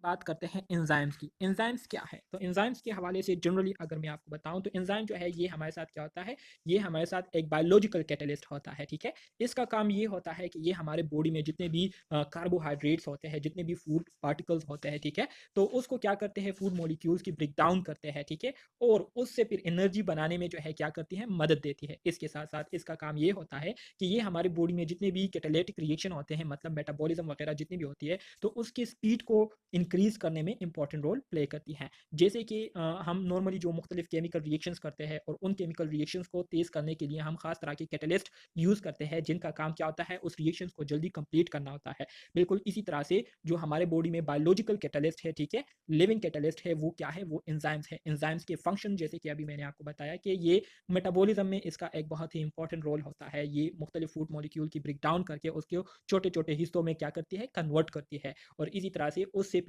बात करते हैं एंजाइम्स की। एंजाइम्स क्या है? तो एंजाइम्स के हवाले से जनरली अगर मैं आपको बताऊँ तो एंजाइम जो है ये हमारे साथ क्या होता है, ये हमारे साथ एक बायोलॉजिकल कैटलिस्ट होता है, ठीक है? इसका काम ये होता है कि ये हमारे बॉडी में जितने भी कार्बोहाइड्रेट्स होते हैं, जितने भी फूड पार्टिकल्स होते हैं, ठीक है? तो उसको क्या करते हैं फूड मॉलिक्यूल्स की ब्रेक डाउन करते हैं, ठीक है? और उससे फिर एनर्जी बनाने में जो है क्या करती है, मदद देती है। इसके साथ-साथ इसका काम ये होता है कि ये हमारी बॉडी में जितने भी कैटालिटिक रिएक्शन होते हैं मतलब मेटाबॉलिज्म वगैरह जितनी भी होती है, तो उसकी स्पीड को इंक्रीज़ करने में इंपॉर्टेंट रोल प्ले करती हैं। जैसे कि हम नॉर्मली जो मुख्तलिफ केमिकल रिएक्शंस करते हैं और उन केमिकल रिएक्शंस को तेज़ करने के लिए हम खास तरह के कैटलिस्ट यूज़ करते हैं, जिनका काम क्या होता है, उस रिएक्शंस को जल्दी कंप्लीट करना होता है। बिल्कुल इसी तरह से जो हमारे बॉडी में बायोलॉजिकल कैटलिस्ट है, ठीक है? लिविंग कैटलिस्ट है, वो क्या है? वो एंजाइम्स है। एंजाइम्स के फंक्शन जैसे कि अभी मैंने आपको बताया कि ये मेटाबॉलिज्म में इसका एक बहुत ही इंपॉर्टेंट रोल होता है। ये मुख्तलिफ फूड मॉलिक्यूल की ब्रेक डाउन करके उसको छोटे-छोटे हिस्सों में क्या करती है, कन्वर्ट करती है और इसी तरह से उससे